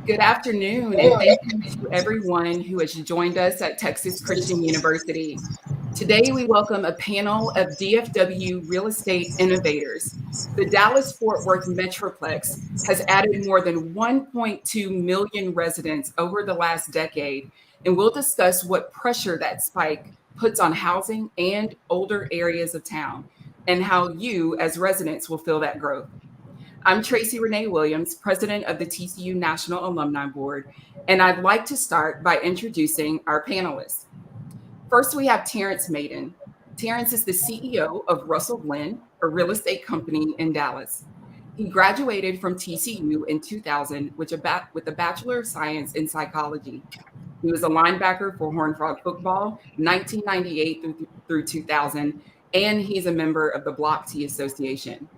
Good afternoon, and thank you to everyone who has joined us at Texas Christian University. Today, we welcome a panel of DFW real estate innovators. The Dallas-Fort Worth Metroplex has added more than 1.2 million residents over the last decade, and we'll discuss what pressure that spike puts on housing and older areas of town, and how you, as residents, will feel that growth. I'm Tracy Williams, president of the TCU National Alumni Board, and I'd like to start by introducing our panelists. First, we have Terrence Maiden. Terrence is the CEO of Russell Glen, a real estate company in Dallas. He graduated from TCU in 2000 with a Bachelor of Science in Psychology. He was a linebacker for Horned Frog Football, 1998 through 2000, and he's a member of the Block T Association.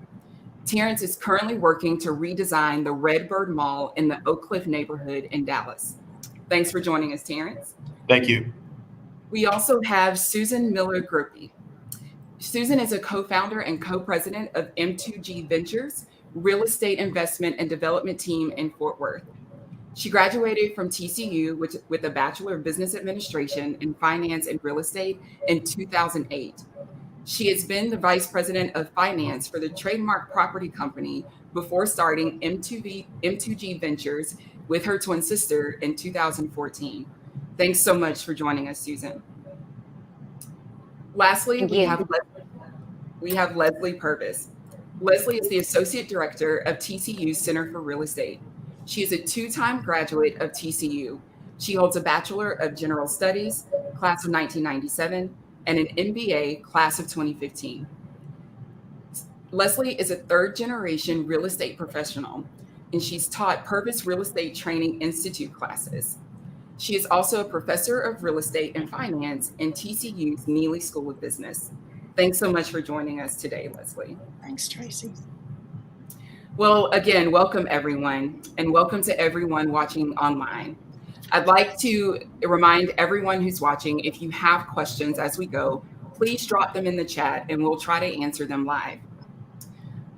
Terrence is currently working to redesign the RedBird Mall in the Oak Cliff neighborhood in Dallas. Thanks for joining us, Terrence. Thank you. We also have Susan Miller Gruppi. Susan is a co-founder and co-president of M2G Ventures, real estate investment and development team in Fort Worth. She graduated from TCU with a Bachelor of Business Administration in Finance and Real Estate in 2008. She has been the vice president of finance for the Trademark Property Company before starting M2G Ventures with her twin sister in 2014. Thanks so much for joining us, Susan. Lastly, we have Leslie Purvis. Leslie is the associate director of TCU's Center for Real Estate. She is a two-time graduate of TCU. She holds a Bachelor of General Studies, class of 1997, and an MBA, class of 2015. Leslie is a third-generation real estate professional, and she's taught Purvis Real Estate Training Institute classes. She is also a professor of real estate and finance in TCU's Neely School of Business. Thanks so much for joining us today, Leslie. Thanks, Tracy. Well, again, welcome everyone, and welcome to everyone watching online. I'd like to remind everyone who's watching, if you have questions as we go, please drop them in the chat and we'll try to answer them live.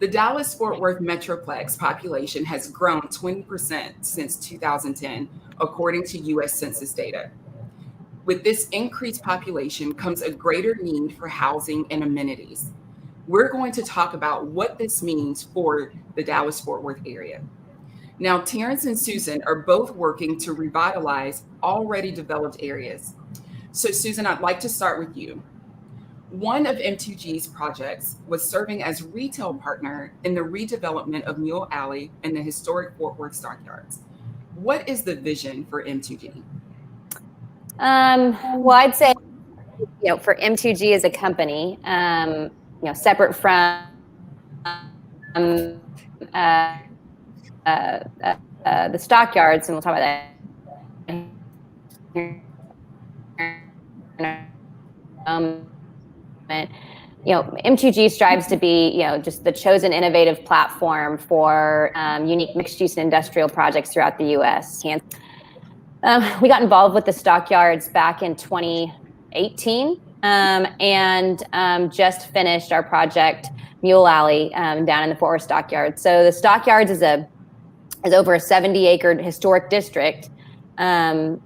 The Dallas-Fort Worth Metroplex population has grown 20% since 2010, according to US Census data. With this increased population comes a greater need for housing and amenities. We're going to talk about what this means for the Dallas-Fort Worth area. Now, Terrence and Susan are both working to revitalize already developed areas. So Susan, I'd like to start with you. One of M2G's projects was serving as retail partner in the redevelopment of Mule Alley in the historic Fort Worth Stockyards. What is the vision for M2G? Well, I'd say, for M2G as a company, separate from the stockyards, and we'll talk about that. M2G strives to be, just the chosen innovative platform for unique mixed-use and industrial projects throughout the U.S. We got involved with the stockyards back in 2018, and just finished our project Mule Alley down in the Fort Worth Stockyards. So the stockyards is over a 70-acre historic district inside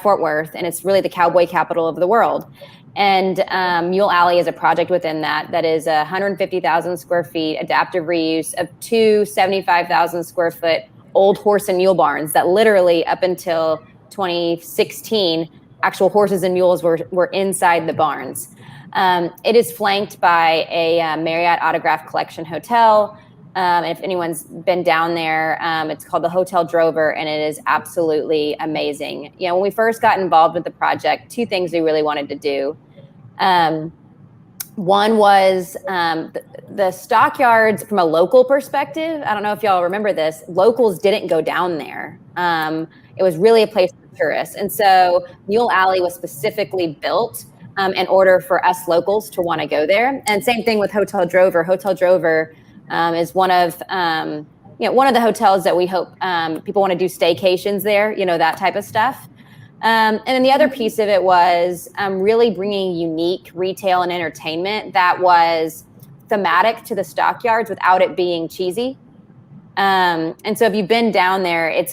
Fort Worth, and it's really the cowboy capital of the world. And Mule Alley is a project within that is 150,000 square feet adaptive reuse of two 75,000 square foot old horse and mule barns that literally up until 2016, actual horses and mules were inside the barns. It is flanked by a Marriott Autograph Collection hotel. If anyone's been down there, it's called the Hotel Drover, and it is absolutely amazing. When we first got involved with the project, two things we really wanted to do. One was the stockyards from a local perspective. I don't know if y'all remember this. Locals didn't go down there. It was really a place for tourists. And so Mule Alley was specifically built in order for us locals to want to go there. And same thing with Hotel Drover. Hotel Drover is one of the hotels that we hope people want to do staycations there, that type of stuff. And then the other piece of it was really bringing unique retail and entertainment that was thematic to the stockyards without it being cheesy. And so if you've been down there,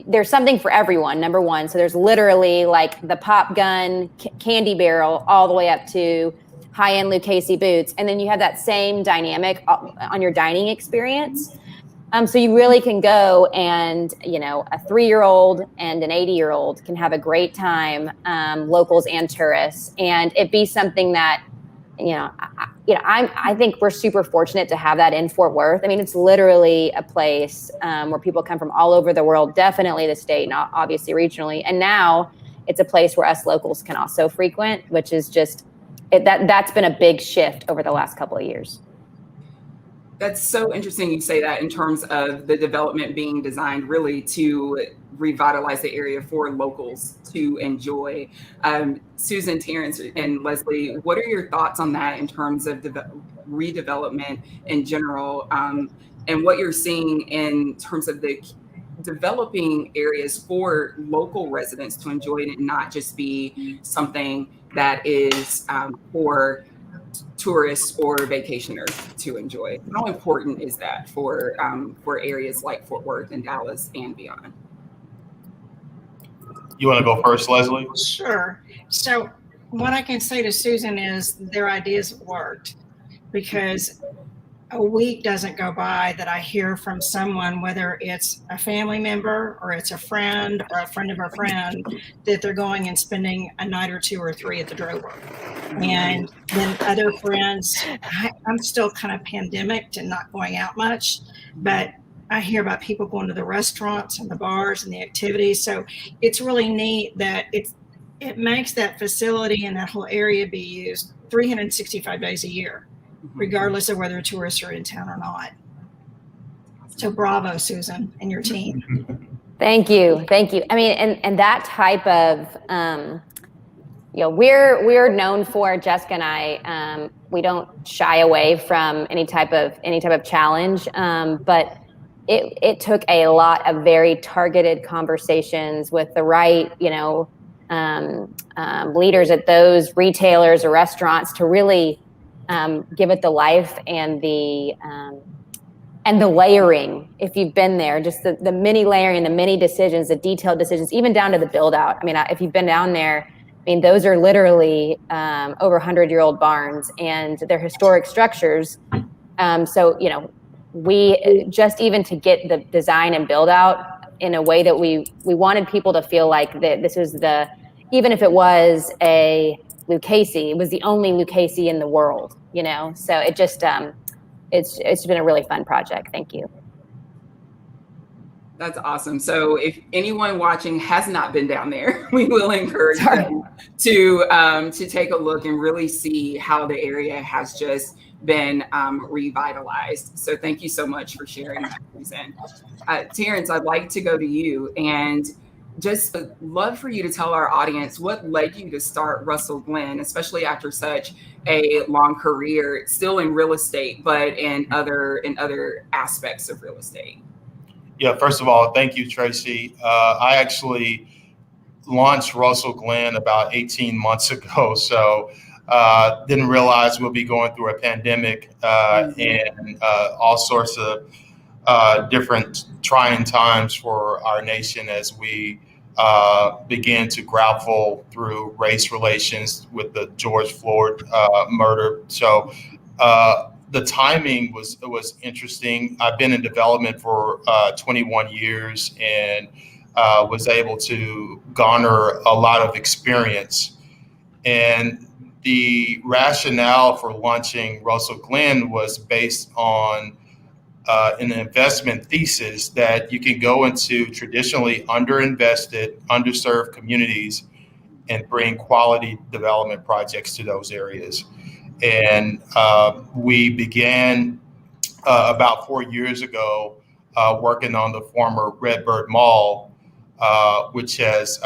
there's something for everyone, number one. So there's literally like the pop gun, candy barrel, all the way up to high-end Lucchese boots. And then you have that same dynamic on your dining experience. So you really can go and, a 3-year-old and an 80-year-old can have a great time, locals and tourists, and it be something that, I think we're super fortunate to have that in Fort Worth. I mean, it's literally a place where people come from all over the world, definitely the state, and obviously regionally. And now it's a place where us locals can also frequent, which is just, that's been a big shift over the last couple of years. That's so interesting you say that in terms of the development being designed really to revitalize the area for locals to enjoy. Susan, Terrence, and Leslie, what are your thoughts on that in terms of redevelopment in general, and what you're seeing in terms of the developing areas for local residents to enjoy it and not just be something that is for tourists or vacationers to enjoy? How important is that for areas like Fort Worth and Dallas and beyond? You want to go first, Leslie? Sure. So what I can say to Susan is their ideas worked, because a week doesn't go by that I hear from someone, whether it's a family member or it's a friend or a friend of a friend, that they're going and spending a night or 2 or 3 at the Drover. And then other friends, I'm still kind of pandemic and not going out much, but I hear about people going to the restaurants and the bars and the activities. So it's really neat that it makes that facility and that whole area be used 365 days a year, regardless of whether tourists are in town or not. So bravo, Susan, and your team. Thank you. I mean, and that type of, we're known for, Jessica and I, we don't shy away from any type of challenge, but it took a lot of very targeted conversations with the right, leaders at those retailers or restaurants to really give it the life and the layering. If you've been there, just the mini layering, the mini decisions, the detailed decisions, even down to the build out. I mean, if you've been down there, I mean, those are literally over 100-year-old barns, and they're historic structures. So, we just even to get the design and build out in a way that we wanted people to feel like that this is even if it was a Lucchese, it was the only Lucchese in the world, So it just, it's been a really fun project. Thank you. That's awesome. So if anyone watching has not been down there, we will encourage them to take a look and really see how the area has just been revitalized. So thank you so much for sharing that, Susan. Terrence, I'd like to go to you and just love for you to tell our audience what led you to start Russell Glen, especially after such a long career, still in real estate, but in other aspects of real estate. Yeah, first of all, thank you, Tracy. I actually launched Russell Glen about 18 months ago, so didn't realize we'll be going through a pandemic and all sorts of different trying times for our nation as we began to grapple through race relations with the George Floyd murder. So the timing was interesting. I've been in development for 21 years and was able to garner a lot of experience. And the rationale for launching Russell Glen was based on an investment thesis that you can go into traditionally underinvested, underserved communities and bring quality development projects to those areas. And we began about 4 years ago working on the former RedBird Mall, which has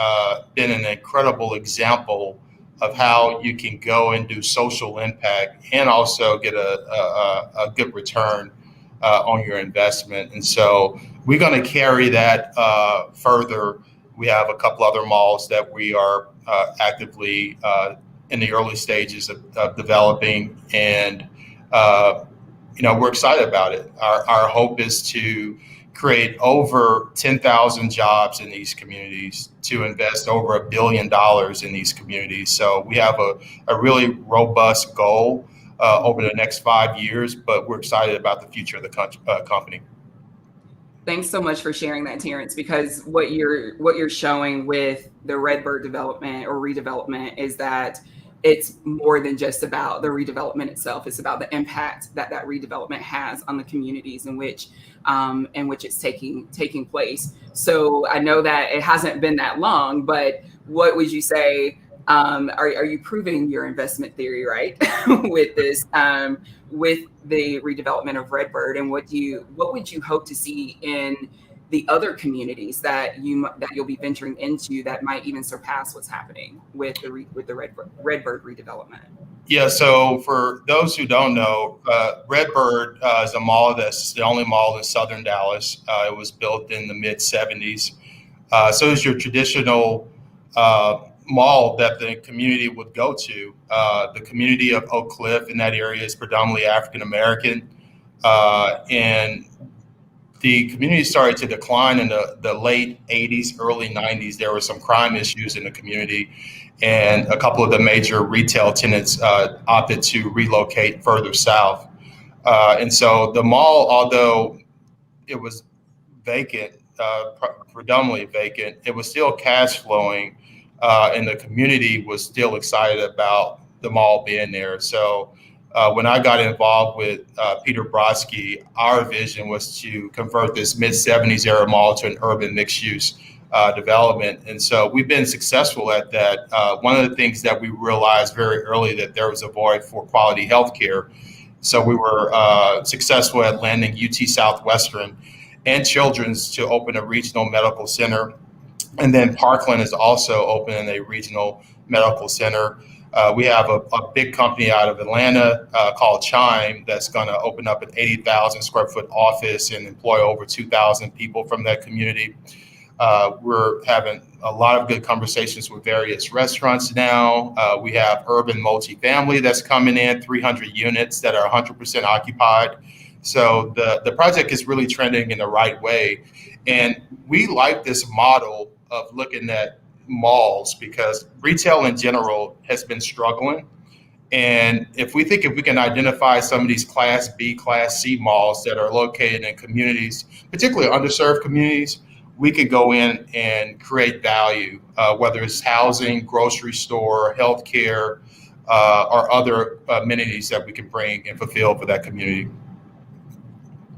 been an incredible example of how you can go and do social impact and also get a good return on your investment. And so we're going to carry that further. We have a couple other malls that we are actively in the early stages of developing, and we're excited about it. Our hope is to create over 10,000 jobs in these communities, to invest over $1 billion in these communities. So we have a really robust goal over the next 5 years, but we're excited about the future of the company. Thanks so much for sharing that, Terrence, because what you're showing with the RedBird development or redevelopment is that it's more than just about the redevelopment itself. It's about the impact that redevelopment has on the communities in which it's taking place. So I know that it hasn't been that long, but what would you say? Are you proving your investment theory right with this, with the redevelopment of RedBird, and what would you hope to see in the other communities that you'll be venturing into that might even surpass what's happening with the RedBird redevelopment? Yeah, so for those who don't know, RedBird is a mall that's the only mall in Southern Dallas. It was built in the mid-'70s. So it's your traditional mall that the community would go to. The community of Oak Cliff in that area is predominantly African American, and the community started to decline in the late 80s, early 90s. There were some crime issues in the community, and a couple of the major retail tenants opted to relocate further south. And so the mall, although it was vacant, predominantly vacant, it was still cash flowing, and the community was still excited about the mall being there. So when I got involved with Peter Brodsky, our vision was to convert this mid-'70s era mall to an urban mixed-use development. And so we've been successful at that. One of the things that we realized very early that there was a void for quality healthcare. So we were successful at landing UT Southwestern and Children's to open a regional medical center. And then Parkland is also opening a regional medical center. We have a big company out of Atlanta called Chime that's going to open up an 80,000 square foot office and employ over 2,000 people from that community. We're having a lot of good conversations with various restaurants now. We have urban multifamily that's coming in, 300 units that are 100% occupied. So the project is really trending in the right way. And we like this model of looking at malls because retail in general has been struggling. And if we can identify some of these Class B, Class C malls that are located in communities, particularly underserved communities, we could go in and create value, whether it's housing, grocery store, healthcare, or other amenities that we can bring and fulfill for that community.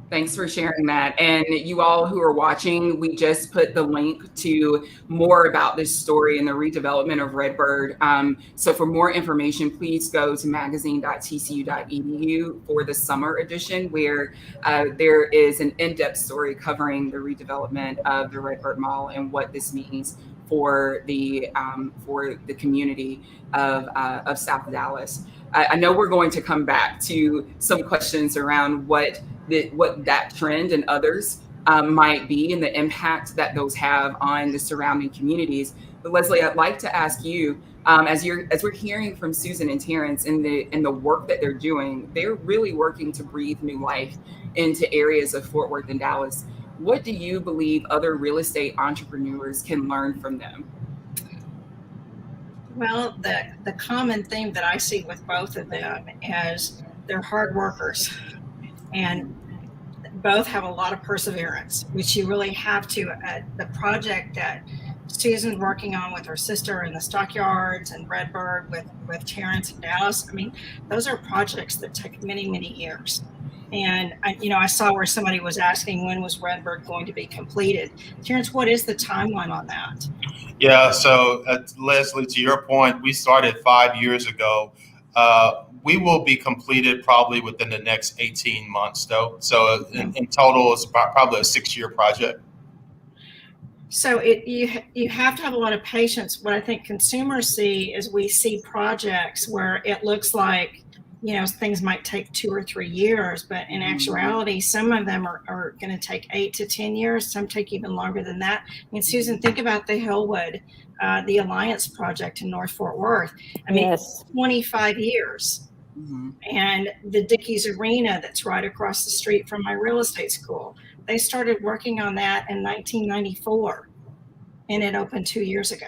Thanks for sharing that. And you all who are watching, we just put the link to more about this story and the redevelopment of RedBird. So for more information, please go to magazine.tcu.edu for the summer edition, where there is an in-depth story covering the redevelopment of the RedBird Mall and what this means for the community of South Dallas. I know we're going to come back to some questions around what that trend and others might be and the impact that those have on the surrounding communities. But Leslie, I'd like to ask you, as we're hearing from Susan and Terrence in the work that they're doing, they're really working to breathe new life into areas of Fort Worth and Dallas. What do you believe other real estate entrepreneurs can learn from them? Well, the common theme that I see with both of them is they're hard workers, and both have a lot of perseverance, which you really have to. The project that Susan's working on with her sister in the Stockyards and RedBird with Terrence in Dallas, I mean, those are projects that take many, many years. And I saw where somebody was asking when was RedBird going to be completed. Terrence, what is the timeline on that? Yeah, so Leslie, to your point, we started 5 years ago. We will be completed probably within the next 18 months, though. So in total, it's probably a 6-year project. So you have to have a lot of patience. What I think consumers see is we see projects where it looks like, things might take 2 or 3 years, but in actuality, some of them are going to take 8 to 10 years. Some take even longer than that. I mean, Susan, think about the Hillwood, the Alliance project in North Fort Worth. I mean, yes. 25 years. And the Dickies Arena that's right across the street from my real estate school. They started working on that in 1994, and it opened 2 years ago.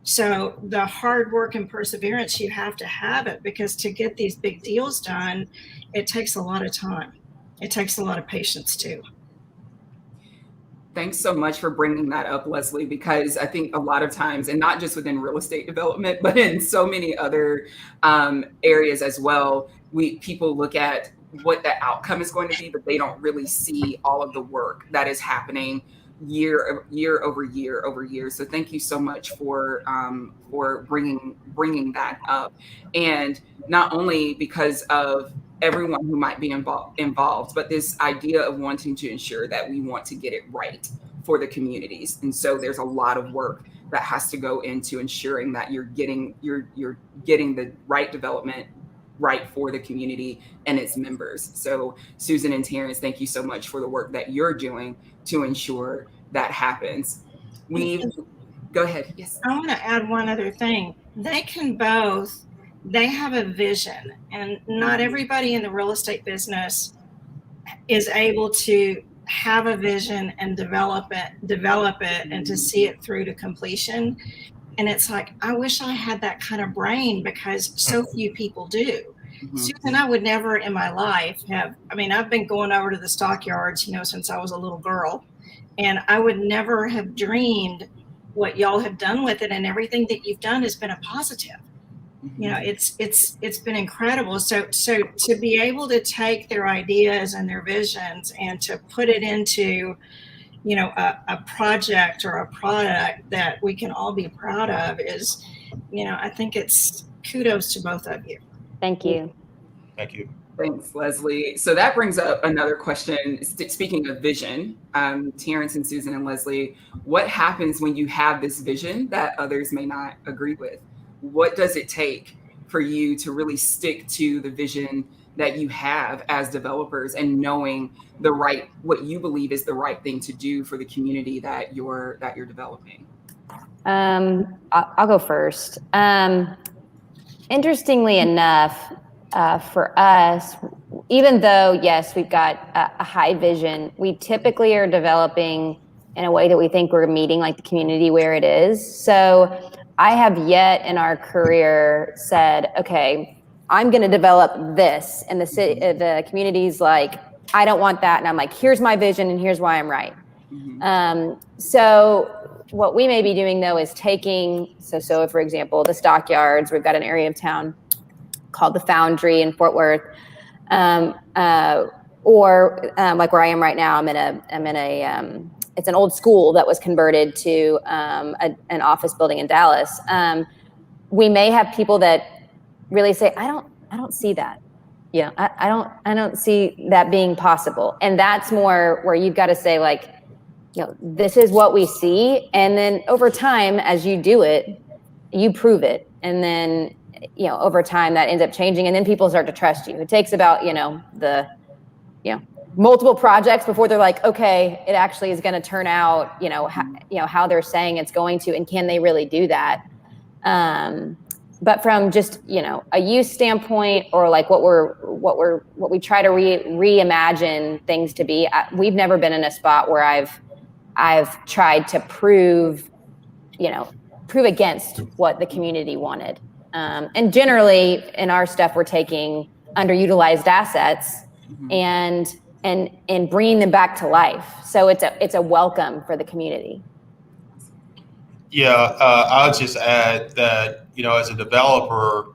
So the hard work and perseverance, you have to have it, because to get these big deals done, it takes a lot of time. It takes a lot of patience too. Thanks so much for bringing that up, Leslie, because I think a lot of times, and not just within real estate development, but in so many other areas as well, people look at what the outcome is going to be, but they don't really see all of the work that is happening year over year. So thank you so much for bringing that up. And not only because of everyone who might be involved, but this idea of wanting to ensure that we want to get it right for the communities. And so there's a lot of work that has to go into ensuring that you're getting the right development right for the community and its members. So Susan and Terrence, thank you so much for the work that you're doing to ensure that happens. Go ahead. Yes. I want to add one other thing. They have a vision, and not everybody in the real estate business is able to have a vision and develop it and to see it through to completion. And it's like, I wish I had that kind of brain, because so few people do. Susan, I would never in my life I've been going over to the stockyards, since I was a little girl, and I would never have dreamed what y'all have done with it, and everything that you've done has been a positive. It's been incredible. So to be able to take their ideas and their visions and to put it into, a project or a product that we can all be proud of is, I think it's kudos to both of you. Thank you. Thank you. Thanks, Leslie. So that brings up another question. Speaking of vision, Terrence and Susan and Leslie, what happens when you have this vision that others may not agree with? What does it take for you to really stick to the vision that you have as developers and knowing what you believe is the right thing to do for the community that you're developing? I'll go first. Interestingly enough, for us, even though, yes, we've got a high vision, we typically are developing in a way that we think we're meeting like the community where it is. So I have yet in our career said, okay, I'm going to develop this, and the community's like, I don't want that. And I'm like, here's my vision and here's why I'm right. So what we may be doing though is taking, so for example, the stockyards, we've got an area of town called the Foundry in Fort Worth. Or like where I am right now, I'm in a it's an old school that was converted to an office building in Dallas. We may have people that really say, I don't see that. I don't see that being possible. And that's more where you've got to say, like, this is what we see. And then over time, as you do it, you prove it. And then, over time that ends up changing. And then people start to trust you. It takes about, multiple projects before they're like, okay, it actually is going to turn out, how they're saying it's going to, and can they really do that? But from just, a use standpoint, or like what we try to reimagine things to be, we've never been in a spot where I've tried to prove against what the community wanted. And generally in our stuff, we're taking underutilized assets and bringing them back to life. So it's a welcome for the community. Yeah, I'll just add that, as a developer,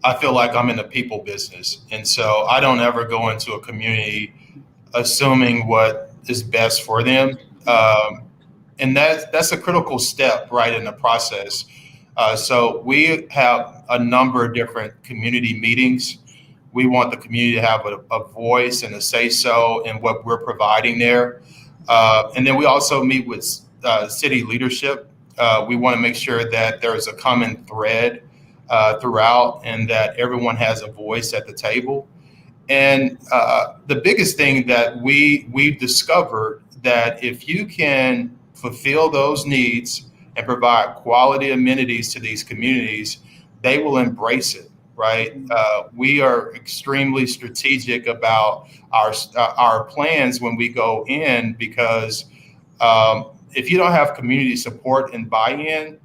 I feel like I'm in the people business. And so I don't ever go into a community assuming what is best for them. And that's a critical step right in the process. So we have a number of different community meetings. We want the community to have a voice and a say-so in what we're providing there. And then we also meet with city leadership. We want to make sure that there's a common thread throughout, and that everyone has a voice at the table. And the biggest thing that we've discovered, that if you can fulfill those needs and provide quality amenities to these communities, they will embrace it. right? We are extremely strategic about our plans when we go in, because if you don't have community support and buy-in,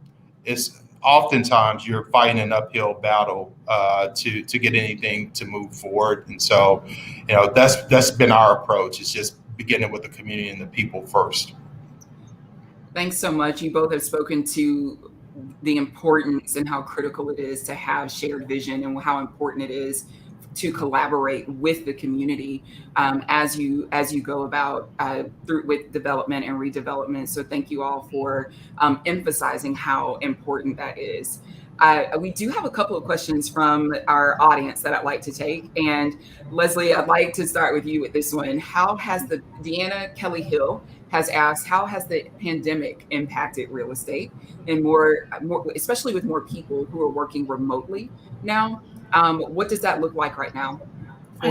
it's oftentimes you're fighting an uphill battle to get anything to move forward. And so, that's been our approach. It's just beginning with the community and the people first. Thanks so much. You both have spoken to the importance and how critical it is to have shared vision, and how important it is to collaborate with the community as you go about with development and redevelopment. So thank you all for emphasizing how important that is. We do have a couple of questions from our audience that I'd like to take. And Leslie, I'd like to start with you with this one. How has Deanna Kelly Hill has asked, how has the pandemic impacted real estate, and more especially with more people who are working remotely now? What does that look like right now? I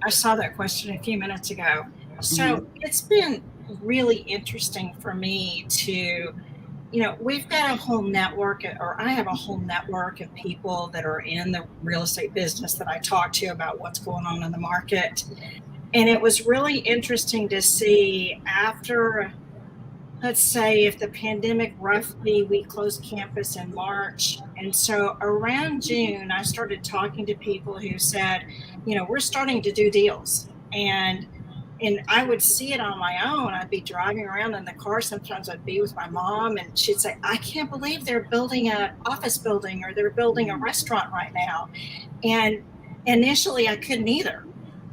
saw that question a few minutes ago. So It's been really interesting for me to, we've got a whole network, or I have a whole network of people that are in the real estate business that I talk to about what's going on in the market. And it was really interesting to see after, let's say, if the pandemic, roughly, we closed campus in March. And so around June, I started talking to people who said, we're starting to do deals. And I would see it on my own. I'd be driving around in the car. Sometimes I'd be with my mom, and she'd say, I can't believe they're building an office building, or they're building a restaurant right now. And initially I couldn't either,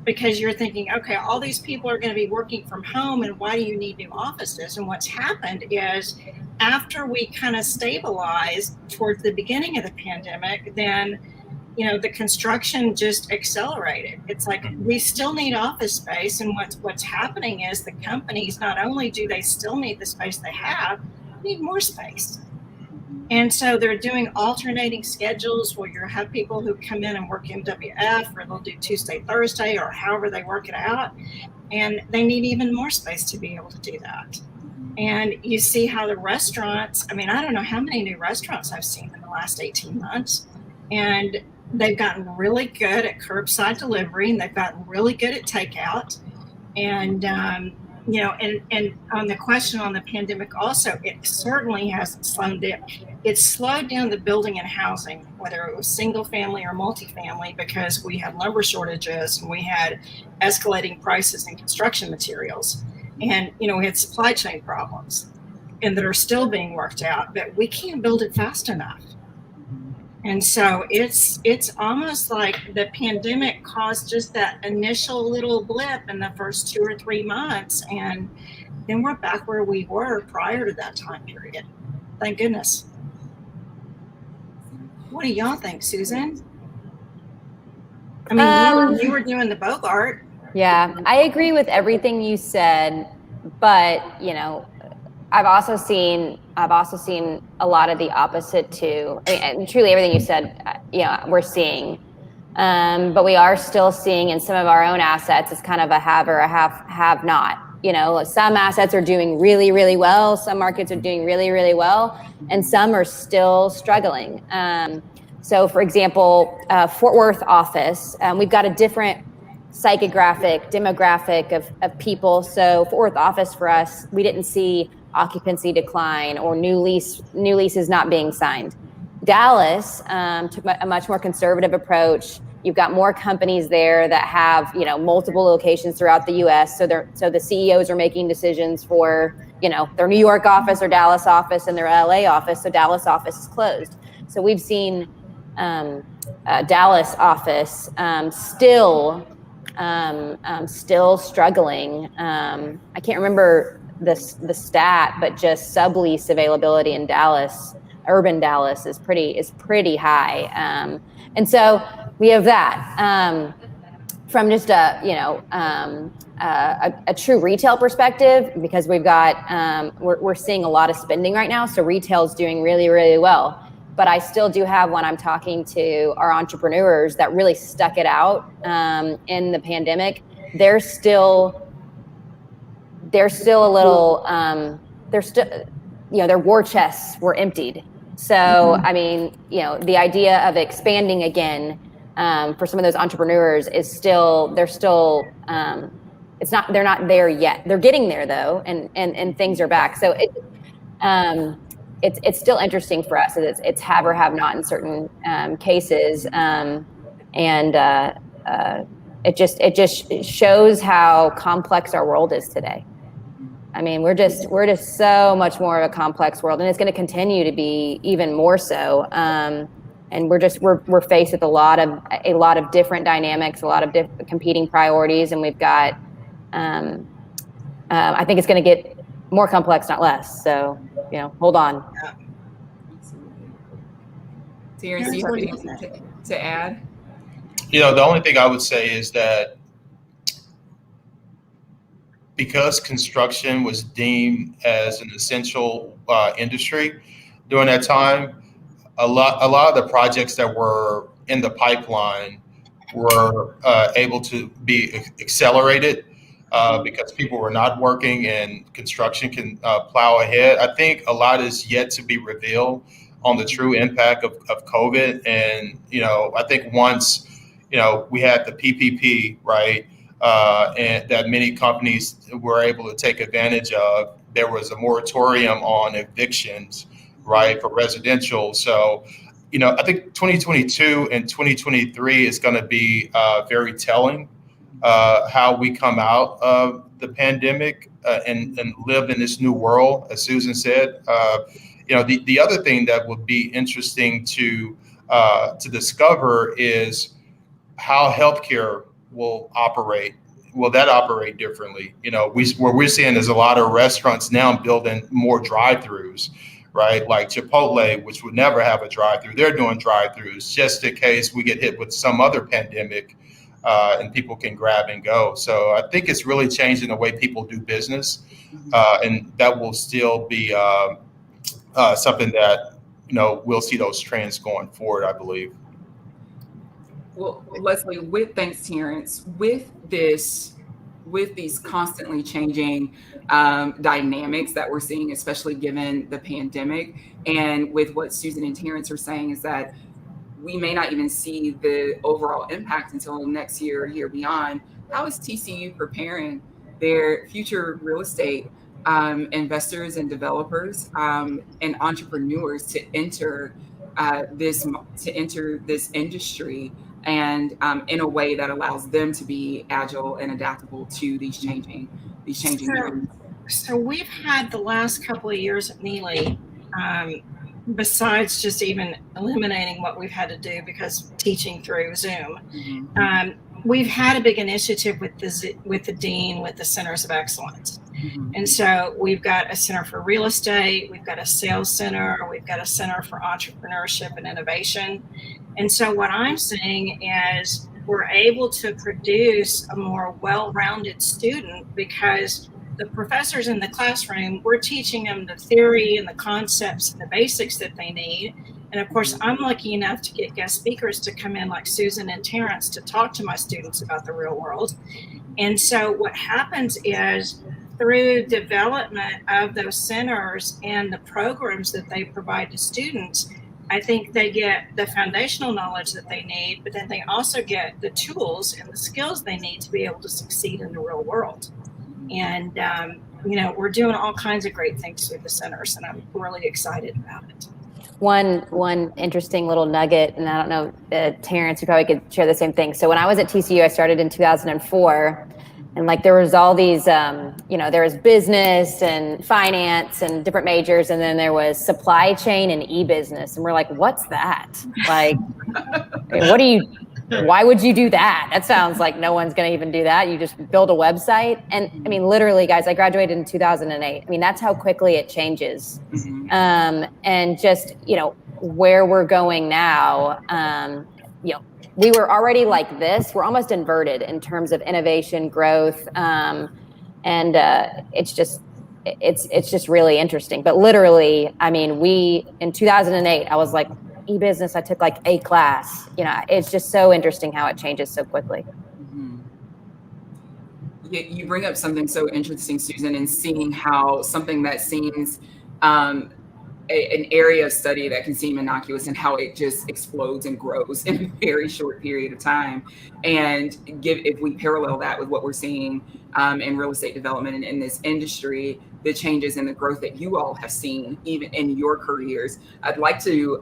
because you're thinking, okay, all these people are going to be working from home, and why do you need new offices? And what's happened is, after we kind of stabilized towards the beginning of the pandemic, then, the construction just accelerated. It's like, we still need office space. And what's happening is, the companies, not only do they still need the space they have, they need more space. And so they're doing alternating schedules where you have people who come in and work MWF, or they'll do Tuesday, Thursday, or however they work it out. And they need even more space to be able to do that. And you see how the restaurants, I don't know how many new restaurants I've seen in the last 18 months. And they've gotten really good at curbside delivery, and they've gotten really good at takeout. And, and on the question on the pandemic also, it certainly hasn't slowed down. It's slowed down the building and housing, whether it was single family or multifamily, because we had lumber shortages, and we had escalating prices in construction materials. And, we had supply chain problems, and that are still being worked out, but we can't build it fast enough. And so it's almost like the pandemic caused just that initial little blip in the first 2 or 3 months, and then we're back where we were prior to that time period. Thank goodness. What do y'all think, Susan? You were doing the Bogart. Yeah, I agree with everything you said, but I've also seen a lot of the opposite too. And truly everything you said, we're seeing. But we are still seeing in some of our own assets, it's kind of a have or a have not. Some assets are doing really, really well. Some markets are doing really, really well. And some are still struggling. So for example, Fort Worth office, we've got a different demographic of people. So Fort Worth office for us, we didn't see occupancy decline or new leases not being signed. Dallas took a much more conservative approach. You've got more companies there that have, multiple locations throughout the U.S. So the CEOs are making decisions for, their New York office or Dallas office and their LA office. So Dallas office is closed. So we've seen Dallas office still struggling. I can't remember the stat, but just sublease availability in Dallas, urban Dallas, is pretty high. And so we have that from just a true retail perspective, because we've got we're seeing a lot of spending right now. So retail is doing really, really well. But I still do have, when I'm talking to our entrepreneurs that really stuck it out in the pandemic, they're still a little, their war chests were emptied. So, I mean, the idea of expanding again for some of those entrepreneurs is still, they're not there yet. They're getting there though, and things are back. So it's still interesting for us. It's have or have not in certain cases, and it just shows how complex our world is today. I mean, we're just so much more of a complex world, and it's going to continue to be even more so. And we're faced with a lot of different dynamics, a lot of different competing priorities, and we've got. I think it's going to get more complex, not less. So, hold on. Terrence, do you have anything to add? The only thing I would say is that because construction was deemed as an essential industry during that time, a lot of the projects that were in the pipeline were able to be accelerated because people were not working and construction can plow ahead. I think a lot is yet to be revealed on the true impact of COVID. And, I think once, we had the PPP, right? And that many companies were able to take advantage of. There was a moratorium on evictions, right, for residential. So, I think 2022 and 2023 is going to be very telling how we come out of the pandemic and live in this new world, as Susan said. The other thing that would be interesting to discover is how healthcare will operate. Will that operate differently? What we're seeing is a lot of restaurants now building more drive-throughs, right? Like Chipotle, which would never have a drive-through. They're doing drive-throughs just in case we get hit with some other pandemic and people can grab and go. So I think it's really changing the way people do business. And that will still be something that, we'll see those trends going forward, I believe. Well, Leslie, thanks, Terrence, with these constantly changing dynamics that we're seeing, especially given the pandemic, and with what Susan and Terrence are saying is that we may not even see the overall impact until next year or year beyond. How is TCU preparing their future real estate investors and developers and entrepreneurs to enter this industry and in a way that allows them to be agile and adaptable to these changing trends? So we've had the last couple of years at Neely, besides just even eliminating what we've had to do because teaching through Zoom, we've had a big initiative with the dean, with the Centers of Excellence. And so we've got a center for real estate, we've got a sales center, we've got a center for entrepreneurship and innovation. And so what I'm seeing is we're able to produce a more well-rounded student because the professors in the classroom, we're teaching them the theory and the concepts and the basics that they need. And of course, I'm lucky enough to get guest speakers to come in like Susan and Terrence to talk to my students about the real world. And so what happens is through development of those centers and the programs that they provide to students, I think they get the foundational knowledge that they need, but then they also get the tools and the skills they need to be able to succeed in the real world. And, we're doing all kinds of great things with the centers, and I'm really excited about it. One interesting little nugget, and I don't know, Terrence, you probably could share the same thing. So when I was at TCU, I started in 2004. And there was all these, there was business and finance and different majors. And then there was supply chain and e-business. And we're like, what's that? Why would you do that? That sounds like no one's going to even do that. You just build a website. And I mean, literally, guys, I graduated in 2008. I mean, that's how quickly it changes. And just, where we're going now, we were already like this. We're almost inverted in terms of innovation, growth, and it's just really interesting. But literally, I mean, in 2008, I was like e-business. I took like a class. It's just so interesting how it changes so quickly. You bring up something so interesting, Susan, and seeing how something that seems an area of study that can seem innocuous and how it just explodes and grows in a very short period of time. And if we parallel that with what we're seeing in real estate development and in this industry, the changes and the growth that you all have seen even in your careers, I'd like to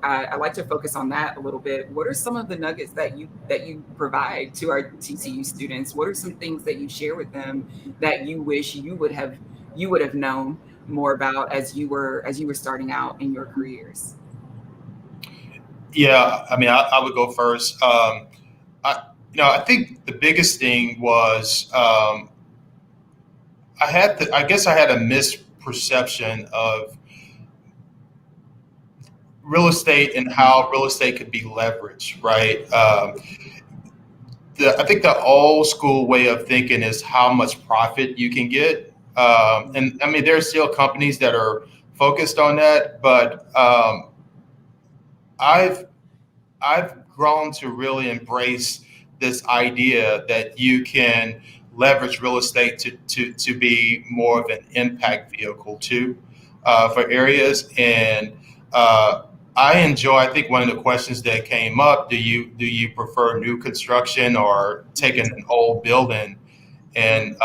focus on that a little bit. What are some of the nuggets that you provide to our TCU students? What are some things that you share with them that you wish you would have known more about as you were starting out in your careers? Yeah, I mean, I would go first. I think the biggest thing was I guess I had a misperception of real estate and how real estate could be leveraged, right? I think the old school way of thinking is how much profit you can get. And I mean, there's still companies that are focused on that, but I've grown to really embrace this idea that you can leverage real estate to be more of an impact vehicle too for areas. And I think one of the questions that came up, do you prefer new construction or taking an old building and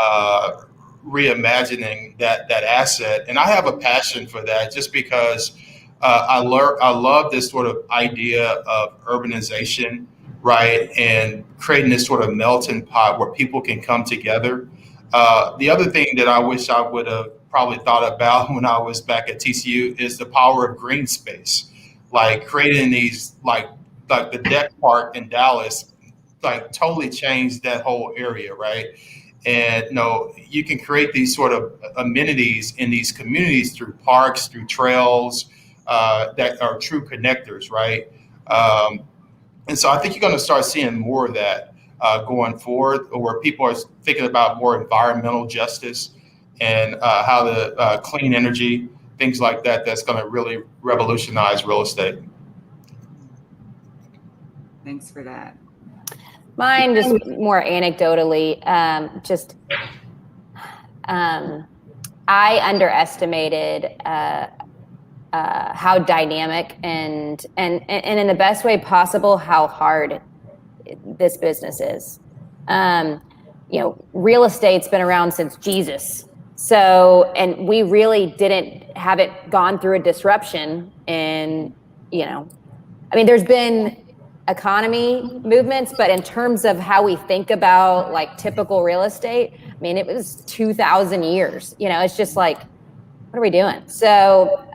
reimagining that asset? And I have a passion for that just because I love this sort of idea of urbanization, right? And creating this sort of melting pot where people can come together. The other thing that I wish I would have probably thought about when I was back at TCU is the power of green space, like creating these, like the Deck Park in Dallas, like totally changed that whole area, right? And you can create these sort of amenities in these communities through parks, through trails that are true connectors, right? And so I think you're going to start seeing more of that going forward, where people are thinking about more environmental justice and how the clean energy, things like that, that's going to really revolutionize real estate. Thanks for that. Mine, just more anecdotally, I underestimated how dynamic and in the best way possible how hard this business is. Real estate's been around since Jesus. So, and we really didn't have it gone through a disruption. And, there's been economy movements, but in terms of how we think about like typical real estate, it was 2,000 years. It's just like, what are we doing? So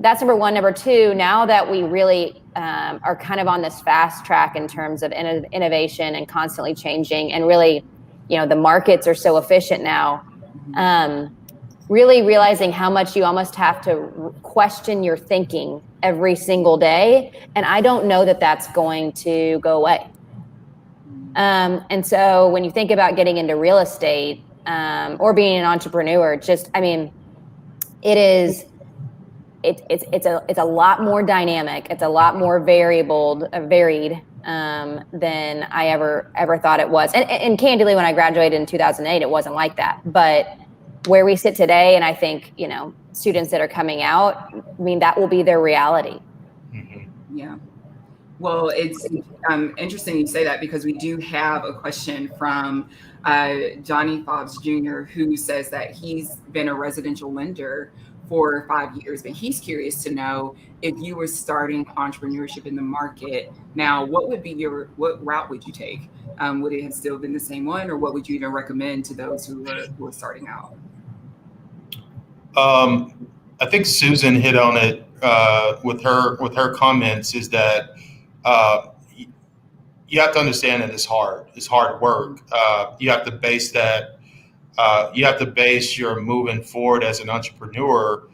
that's number one. Number two, now that we really are kind of on this fast track in terms of innovation and constantly changing, and really, the markets are so efficient now, really realizing how much you almost have to question your thinking every single day. And I don't know that that's going to go away. And so when you think about getting into real estate or being an entrepreneur, it's a lot more dynamic. It's a lot more varied than I ever thought it was. And candidly, when I graduated in 2008, it wasn't like that. But where we sit today, and I think, students that are coming out, that will be their reality. Mm-hmm. Yeah. Well, it's interesting you say that, because we do have a question from Johnny Fobbs Jr., who says that he's been a residential lender for 5 years, but he's curious to know, if you were starting entrepreneurship in the market now, what route would you take? Would it have still been the same one, or what would you even recommend to those who are starting out? I think Susan hit on it with her comments, is that you have to understand that it's hard work. You have to base that. You have to base your moving forward as an entrepreneur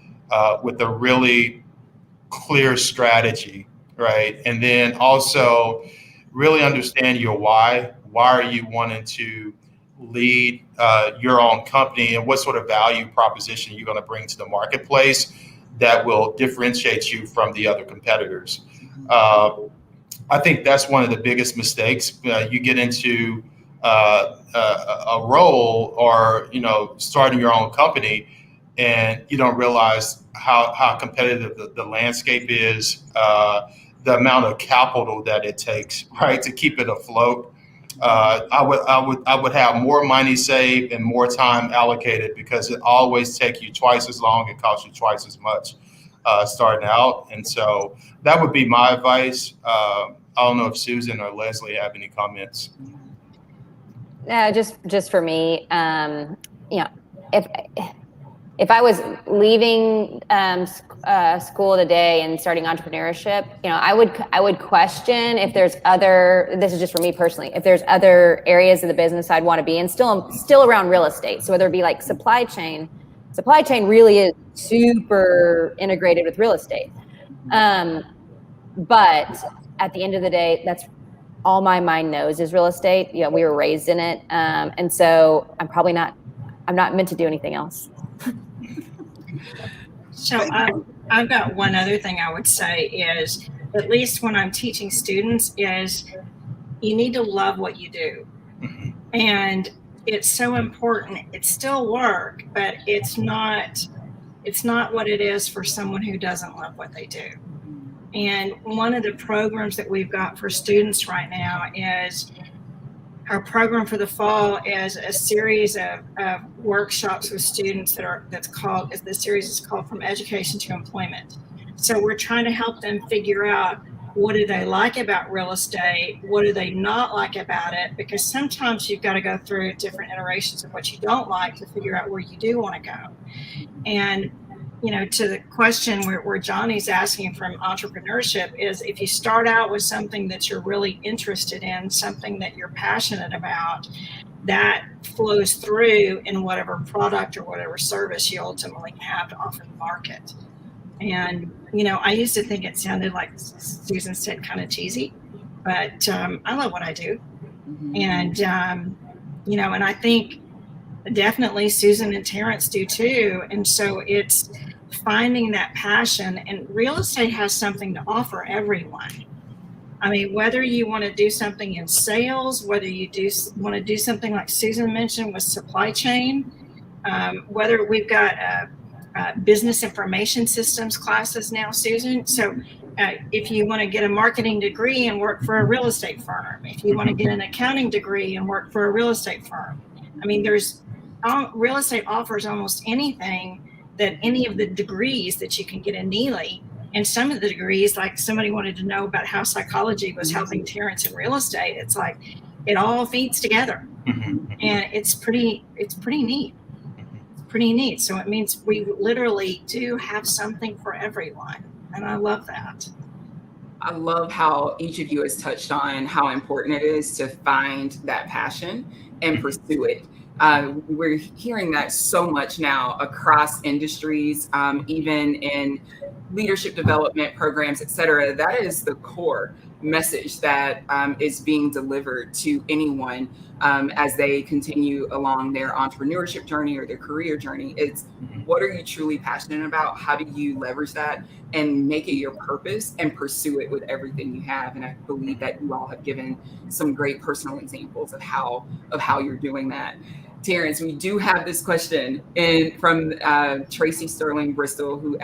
with a really clear strategy, right? And then also really understand your why. Why are you wanting to lead your own company, and what sort of value proposition you're going to bring to the marketplace that will differentiate you from the other competitors. I think that's one of the biggest mistakes. You get into a role, or starting your own company, and you don't realize how competitive the landscape is, the amount of capital that it takes, right, to keep it afloat. I would have more money saved and more time allocated, because it always takes you twice as long and costs you twice as much starting out. And so that would be my advice. I don't know if Susan or Leslie have any comments. Just for me, if I was leaving school today and starting entrepreneurship, I would question if there's other. This is just for me personally. If there's other areas of the business I'd want to be in, still around real estate. So whether it be like supply chain really is super integrated with real estate. But at the end of the day, that's all my mind knows is real estate. We were raised in it, and so I'm not meant to do anything else. So I've got one other thing I would say is, at least when I'm teaching students, is you need to love what you do. And it's so important. It's still work, but it's not what it is for someone who doesn't love what they do. And one of the programs that we've got for students right now is our program for the fall is a series of workshops with students the series is called From Education to Employment. So we're trying to help them figure out, what do they like about real estate? What do they not like about it? Because sometimes you've got to go through different iterations of what you don't like to figure out where you do want to go. And to the question where Johnny's asking from entrepreneurship is, if you start out with something that you're really interested in, something that you're passionate about, that flows through in whatever product or whatever service you ultimately have to offer the market. And, I used to think it sounded, like Susan said, kind of cheesy, but I love what I do. And, and I think definitely Susan and Terrence do too. And so it's finding that passion, and real estate has something to offer everyone. I mean, whether you want to do something in sales, whether you want to do something like Susan mentioned with supply chain, whether we've got business information systems classes now, Susan. So if you want to get a marketing degree and work for a real estate firm, if you want to get an accounting degree and work for a real estate firm, I mean, real estate offers almost anything that any of the degrees that you can get in Neely. And some of the degrees, like somebody wanted to know about how psychology was helping Terrence in real estate. It's like it all feeds together, and it's pretty neat. It's pretty neat. So it means we literally do have something for everyone, and I love that. I love how each of you has touched on how important it is to find that passion and pursue it. We're hearing that so much now across industries, even in leadership development programs, et cetera. That is the core message that is being delivered to anyone as they continue along their entrepreneurship journey or their career journey. It's, what are you truly passionate about? How do you leverage that and make it your purpose and pursue it with everything you have? And I believe that you all have given some great personal examples of how you're doing that. Terrence, we do have this question from Tracy Sterling Bristol, who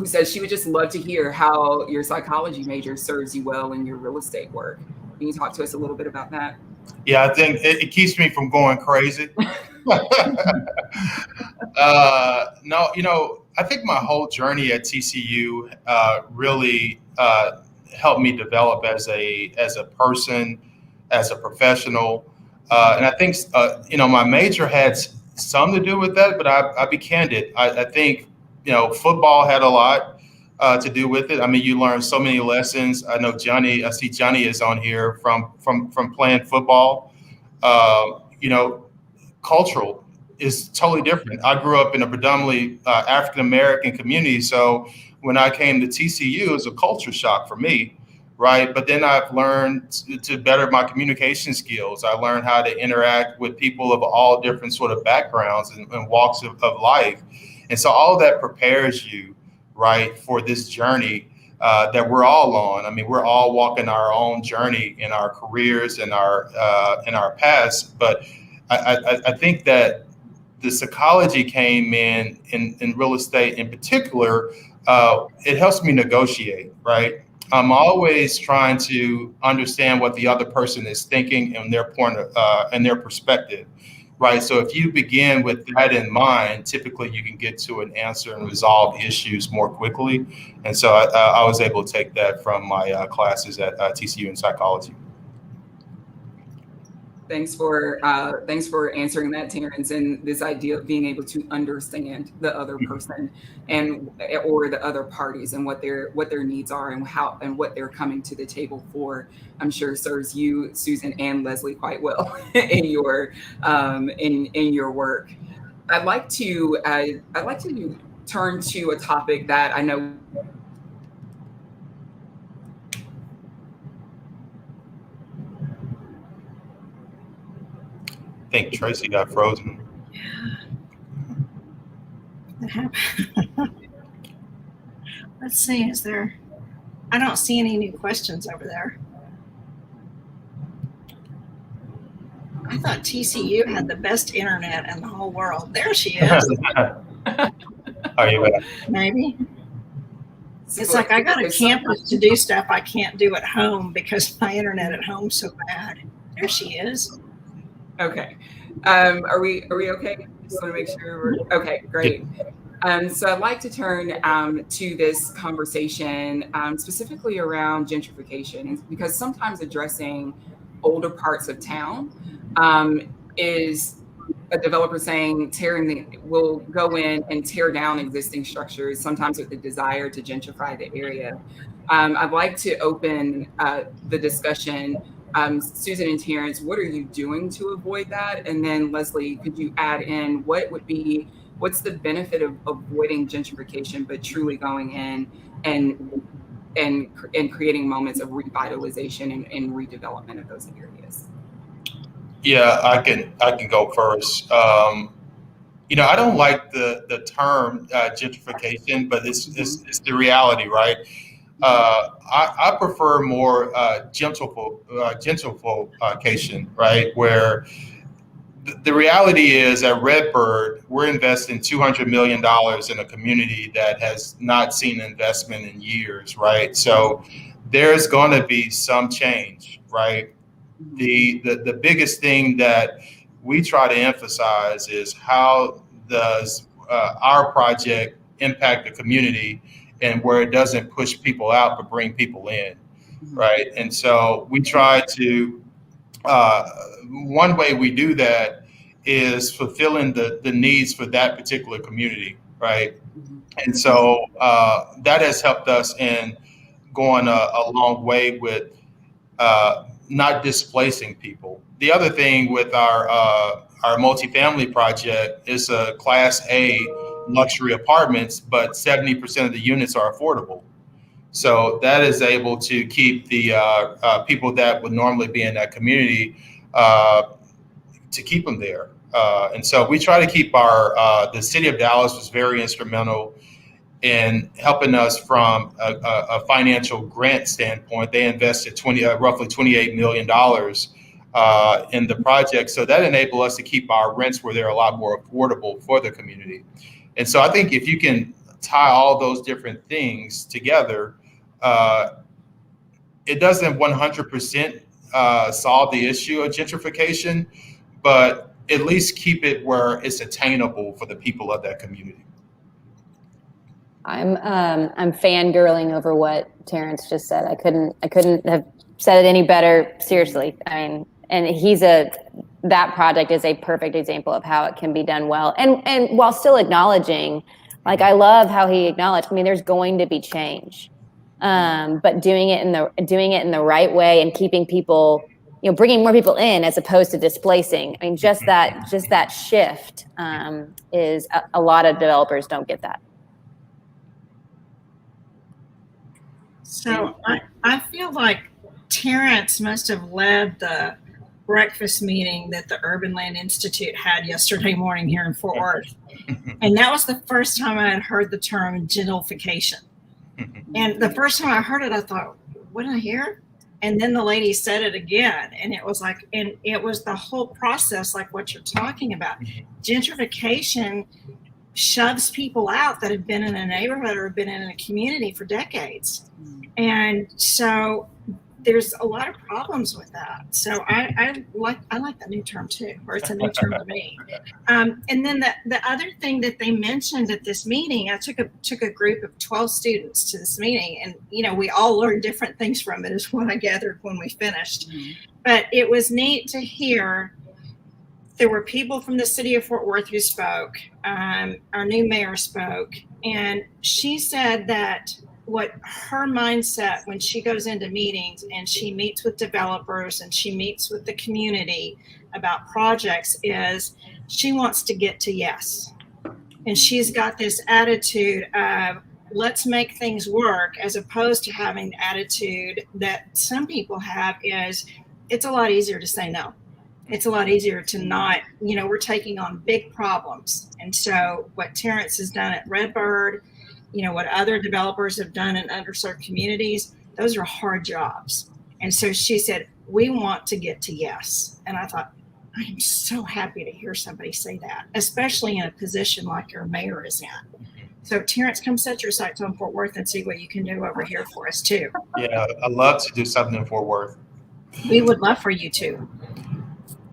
says she would just love to hear how your psychology major serves you well in your real estate work. Can you talk to us a little bit about that? Yeah, I think it keeps me from going crazy. No, I think my whole journey at TCU really helped me develop as a person, as a professional. And I think, my major had some to do with that, but I'll be candid. I think, football had a lot to do with it. I mean, you learn so many lessons. I know I see Johnny is on here from playing football. Cultural is totally different. I grew up in a predominantly African-American community. So when I came to TCU, it was a culture shock for me. Right. But then I've learned to better my communication skills. I learned how to interact with people of all different sort of backgrounds and walks of life. And so all of that prepares you, right, for this journey that we're all on. I mean, we're all walking our own journey in our careers and our paths. But I think that the psychology came in real estate in particular. It helps me negotiate, right? I'm always trying to understand what the other person is thinking and their point of, and their perspective, right? So if you begin with that in mind, typically you can get to an answer and resolve issues more quickly. And so I was able to take that from my classes at TCU in psychology. Thanks for answering that, Terrence, and this idea of being able to understand the other person or the other parties and what their needs are and what they're coming to the table for. I'm sure serves you, Susan, and Leslie quite well in your work. I'd like to turn to a topic that I know. I think Tracy got frozen. Yeah. That happened. Let's see, I don't see any new questions over there. I thought TCU had the best internet in the whole world. There she is. Are you back? Maybe. It's like I got a campus to do stuff I can't do at home because my internet at home's so bad. There she is. Okay. Are we okay? Just want to make sure we're okay. Great. So I'd like to turn to this conversation specifically around gentrification, because sometimes addressing older parts of town is a developer saying will go in and tear down existing structures, sometimes with the desire to gentrify the area. I'd like to open the discussion. Susan and Terrence, what are you doing to avoid that? And then Leslie, could you add in what's the benefit of avoiding gentrification, but truly going in and creating moments of revitalization and redevelopment of those areas? Yeah, I can go first. I don't like the term gentrification, but it's the reality, right? I prefer more gentrification, right? Where the reality is at RedBird, we're investing $200 million in a community that has not seen investment in years, right? So there's going to be some change, right? The biggest thing that we try to emphasize is how does our project impact the community, and where it doesn't push people out but bring people in, right? And so we try to, one way we do that is fulfilling the needs for that particular community, right? And so that has helped us in going a long way with not displacing people. The other thing with our multifamily project is a Class A luxury apartments, but 70% of the units are affordable. So that is able to keep the people that would normally be in that community to keep them there. And so we try to keep the city of Dallas was very instrumental in helping us from a financial grant standpoint. They invested roughly $28 million in the project. So that enabled us to keep our rents where they're a lot more affordable for the community. And so I think if you can tie all those different things together, it doesn't 100% solve the issue of gentrification, but at least keep it where it's attainable for the people of that community. I'm fangirling over what Terrence just said. I couldn't have said it any better. Seriously, I mean, and that project is a perfect example of how it can be done well, and while still acknowledging, like I love how he acknowledged. I mean, there's going to be change, but doing it in the right way and keeping people, bringing more people in as opposed to displacing. I mean, just that shift is a lot of developers don't get that. So I feel like Terrence must have led the breakfast meeting that the Urban Land Institute had yesterday morning here in Fort Worth. And that was the first time I had heard the term gentrification. And the first time I heard it, I thought, what did I hear? And then the lady said it again. And it was like, and it was the whole process, like what you're talking about. Gentrification shoves people out that have been in a neighborhood or have been in a community for decades. And so there's a lot of problems with that. So I like that new term too, or it's a new term to me. And then the other thing that they mentioned at this meeting, I took a group of 12 students to this meeting, and we all learned different things from it, is what I gathered when we finished. But it was neat to hear. There were people from the city of Fort Worth who spoke. Our new mayor spoke, and she said that what her mindset when she goes into meetings and she meets with developers and she meets with the community about projects is she wants to get to yes. And she's got this attitude of let's make things work, as opposed to having the attitude that some people have is it's a lot easier to say no. It's a lot easier to not, we're taking on big problems. And so what Terrence has done at RedBird, what other developers have done in underserved communities, those are hard jobs. And so she said, we want to get to yes. And I thought, I am so happy to hear somebody say that, especially in a position like your mayor is in. So Terrence, come set your sights on Fort Worth and see what you can do over here for us too. Yeah, I'd love to do something in Fort Worth. We would love for you to.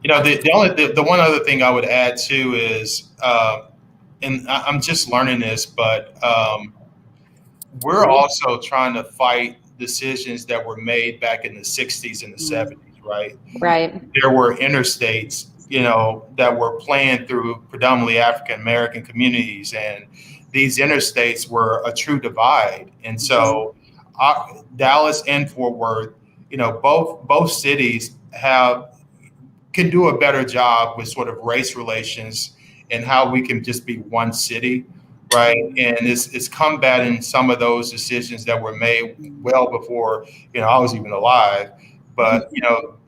The one other thing I would add too is, and I'm just learning this, but we're also trying to fight decisions that were made back in the 60s and the 70s, right? Right. There were interstates, that were planned through predominantly African-American communities, and these interstates were a true divide. And so Dallas and Fort Worth, both cities can do a better job with sort of race relations and how we can just be one city, right? And it's combating some of those decisions that were made well before, I was even alive. But,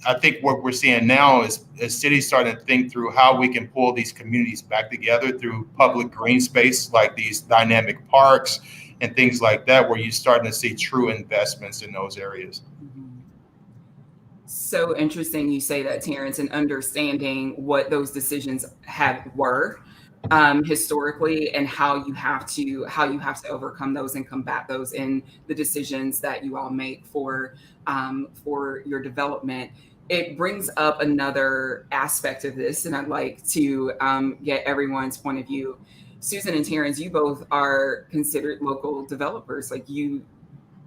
I think what we're seeing now is cities starting to think through how we can pull these communities back together through public green space, like these dynamic parks and things like that, where you're starting to see true investments in those areas. So interesting you say that, Terrence, and understanding what those decisions were historically, and how you have to overcome those and combat those in the decisions that you all make for your development. It brings up another aspect of this, and I'd like to get everyone's point of view. Susan and Terrence, you both are considered local developers. Like you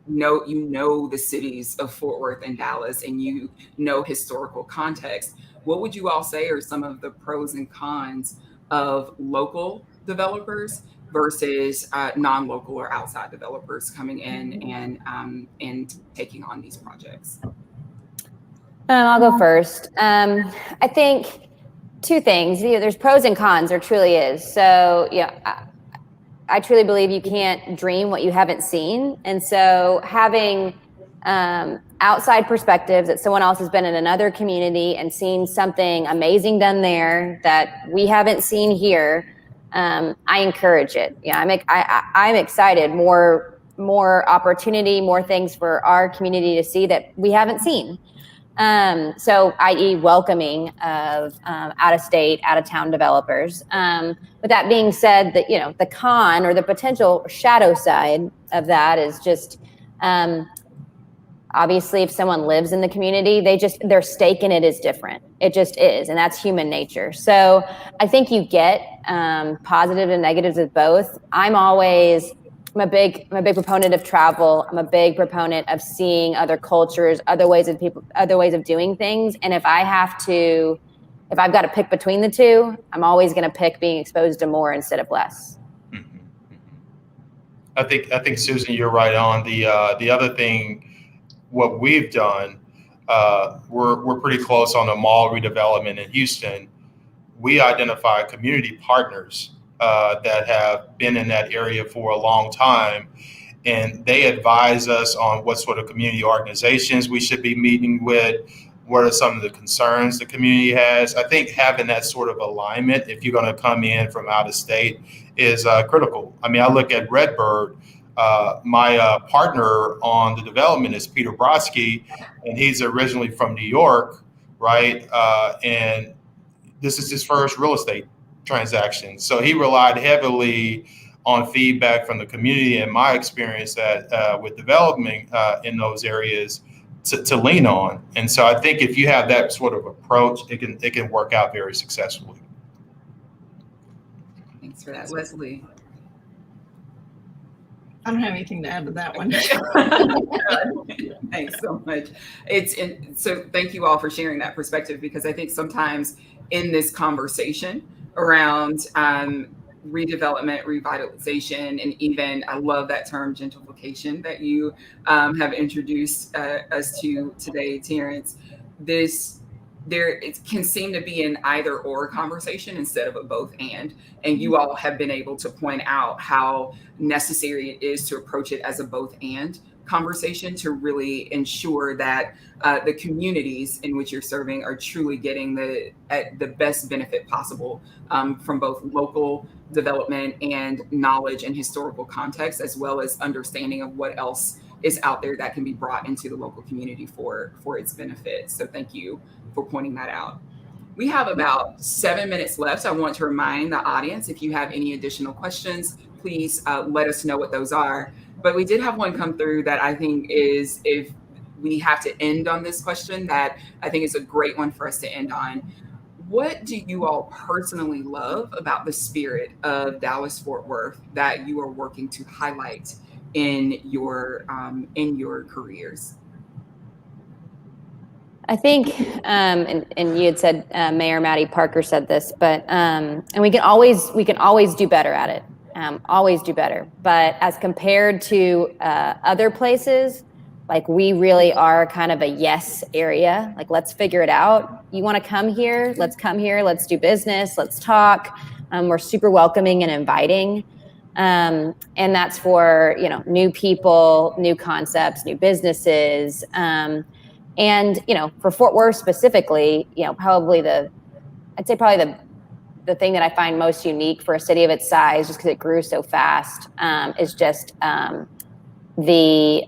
know the cities of Fort Worth and Dallas, and you know historical context. What would you all say are some of the pros and cons of local developers versus non-local or outside developers coming in and taking on these projects? I'll go first. I think two things. There's pros and cons. There truly is. So I truly believe you can't dream what you haven't seen. And so having outside perspectives that someone else has been in another community and seen something amazing done there that we haven't seen here, I encourage it. I'm excited. More opportunity, more things for our community to see that we haven't seen. So i.e. welcoming of out-of-state, out-of-town developers. With that being said, the con or the potential shadow side of that is just obviously if someone lives in the community, their stake in it is different. It just is, and that's human nature. So I think you get positive and negatives of both. I'm a big proponent of travel. I'm a big proponent of seeing other cultures, other ways of doing things. And if I've got to pick between the two, I'm always going to pick being exposed to more instead of less. I think Susan, you're right on. The other thing, what we've done, we're pretty close on a mall redevelopment in Houston. We identify community partners that have been in that area for a long time, and they advise us on what sort of community organizations we should be meeting with, what are some of the concerns the community has. I think having that sort of alignment, if you're going to come in from out of state, is critical. I mean, I look at RedBird. My partner on the development is Peter Brodsky, and he's originally from New York, right? And this is his first real estate transaction. So he relied heavily on feedback from the community and my experience with development in those areas to lean on. And so I think if you have that sort of approach, it can work out very successfully. Thanks for that, Leslie. I don't have anything to add to that one. Thanks so much. So thank you all for sharing that perspective, because I think sometimes in this conversation around redevelopment, revitalization, and even, I love that term, gentrification, that you have introduced us to today, Terrence. It can seem to be an either or conversation instead of a both and you all have been able to point out how necessary it is to approach it as a both and conversation to really ensure that the communities in which you're serving are truly getting the best benefit possible from both local development and knowledge and historical context, as well as understanding of what else is out there that can be brought into the local community for its benefit. So thank you for pointing that out. We have about 7 minutes left. So I want to remind the audience, if you have any additional questions, please let us know what those are. But we did have one come through that I think is, if we have to end on this question, that I think is a great one for us to end on. What do you all personally love about the spirit of Dallas-Fort Worth that you are working to highlight in your careers? I think, and you had said, Mayor Maddie Parker said this, but and we can always do better at it. Always do better. But as compared to other places, like, we really are kind of a yes area. Like, let's figure it out. You want to come here? Let's come here. Let's do business. Let's talk. We're super welcoming and inviting. And that's for, new people, new concepts, new businesses. And, for Fort Worth specifically, probably the thing that I find most unique for a city of its size, just because it grew so fast, is just the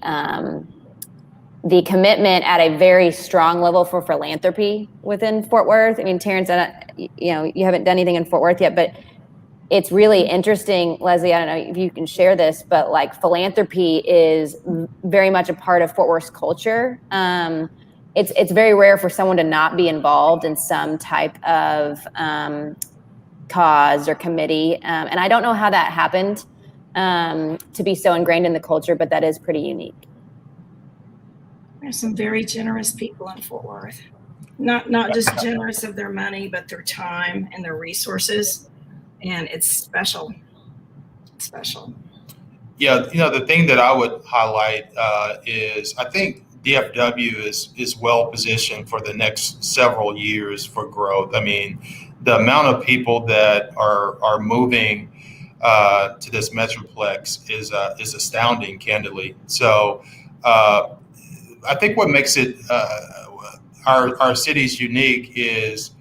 commitment at a very strong level for philanthropy within Fort Worth. I mean, Terrence, you haven't done anything in Fort Worth yet, but it's really interesting, Leslie, I don't know if you can share this, but like, philanthropy is very much a part of Fort Worth's culture. It's very rare for someone to not be involved in some type of cause or committee. And I don't know how that happened to be so ingrained in the culture, but that is pretty unique. There's some very generous people in Fort Worth. Not just generous of their money, but their time and their resources. And it's special. It's special. Yeah, the thing that I would highlight is, I think DFW is well positioned for the next several years for growth. I mean, the amount of people that are moving to this metroplex is astounding, candidly. So I think what makes it our cities unique is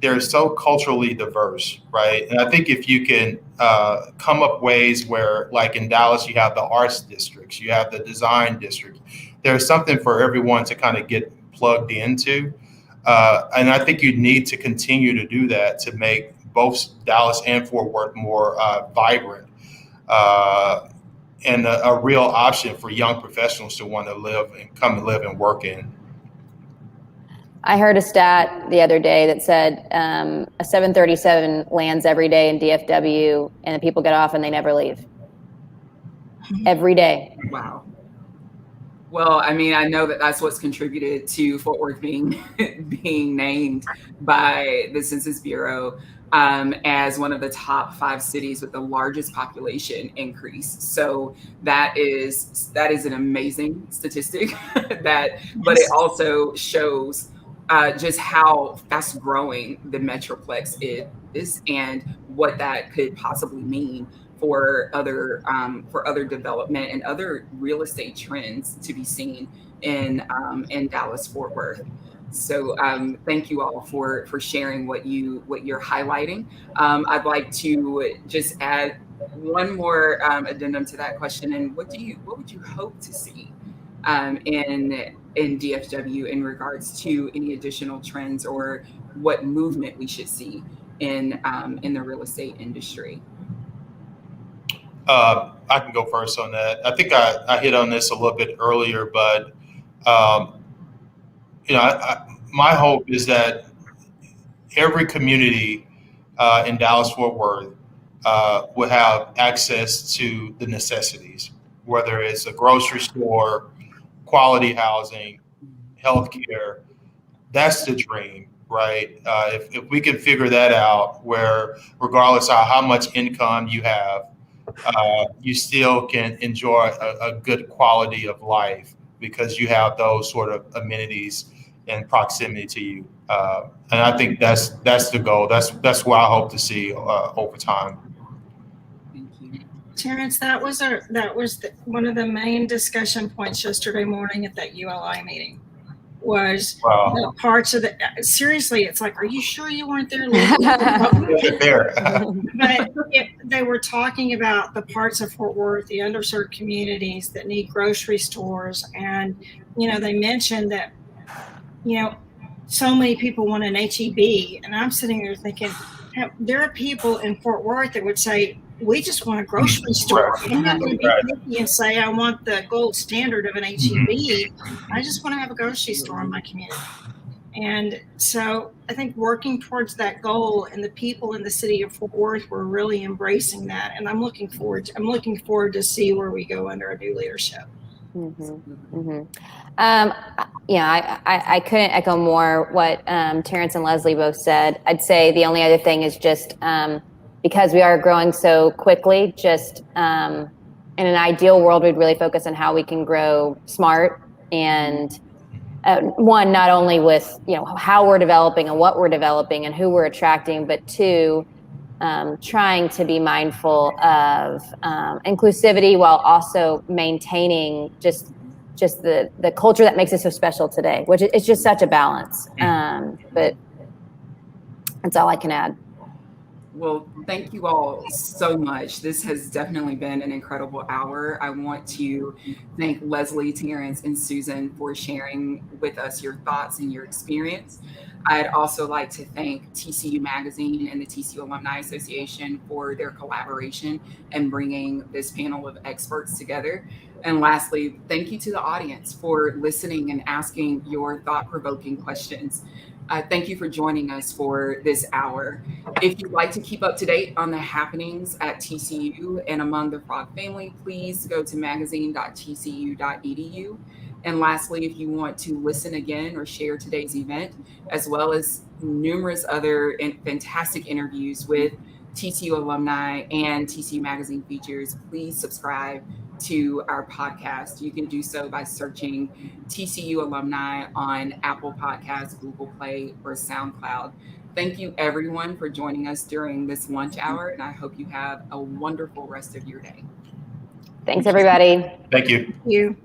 they're so culturally diverse, right? And I think if you can come up ways where, like in Dallas, you have the arts districts, you have the design district, there's something for everyone to kind of get plugged into. And I think you need to continue to do that to make both Dallas and Fort Worth more vibrant and a real option for young professionals to want to come and live and work in. I heard a stat the other day that said a 737 lands every day in DFW, and the people get off and they never leave. Every day. Wow. Well, I mean, I know that's what's contributed to Fort Worth being named by the Census Bureau as one of the top 5 cities with the largest population increase. So that is an amazing statistic. But it also shows just how fast growing the Metroplex is and what that could possibly mean for other development and other real estate trends to be seen in Dallas-Fort Worth. So thank you all for sharing what you're highlighting. I'd like to just add one more addendum to that question. And what would you hope to see in DFW in regards to any additional trends or what movement we should see in the real estate industry? I can go first on that. I think I hit on this a little bit earlier, but my hope is that every community in Dallas-Fort Worth will have access to the necessities, whether it's a grocery store, quality housing, healthcare. That's the dream, right? If we can figure that out, where regardless of how much income you have, you still can enjoy a good quality of life because you have those sort of amenities in proximity to you. And I think that's the goal. That's what I hope to see over time. Thank you. Terrence, that was one of the main discussion points yesterday morning at that ULI meeting. Was the parts of seriously, it's like, are you sure you weren't there? But they were talking about the parts of Fort Worth, the underserved communities that need grocery stores. And, they mentioned that, so many people want an HEB. And I'm sitting there thinking, there are people in Fort Worth that would say, we just want a grocery store. I'm not going to be picky and say I want the gold standard of an HEB. I just want to have a grocery store in my community. And so I think working towards that goal, and the people in the city of Fort Worth were really embracing that. And I'm looking forward to see where we go under a new leadership. I couldn't echo more what Terrence and Leslie both said. I'd say the only other thing is just because we are growing so quickly, just in an ideal world, we'd really focus on how we can grow smart and one, not only with how we're developing and what we're developing and who we're attracting, but two, trying to be mindful of inclusivity while also maintaining just the culture that makes it so special today, which it's just such a balance. But that's all I can add. Well, thank you all so much. This has definitely been an incredible hour. I want to thank Leslie, Terrence, and Susan for sharing with us your thoughts and your experience. I'd also like to thank TCU Magazine and the TCU Alumni Association for their collaboration and bringing this panel of experts together. And lastly, thank you to the audience for listening and asking your thought-provoking questions. Thank you for joining us for this hour. If you'd like to keep up to date on the happenings at TCU and among the Frog family, please go to magazine.tcu.edu. And lastly, if you want to listen again or share today's event, as well as numerous other fantastic interviews with TCU alumni and TCU Magazine features, please subscribe to our podcast. You can do so by searching TCU Alumni on Apple Podcasts, Google Play, or SoundCloud. Thank you, everyone, for joining us during this lunch hour, and I hope you have a wonderful rest of your day. Thanks, everybody. Thank you. Thank you.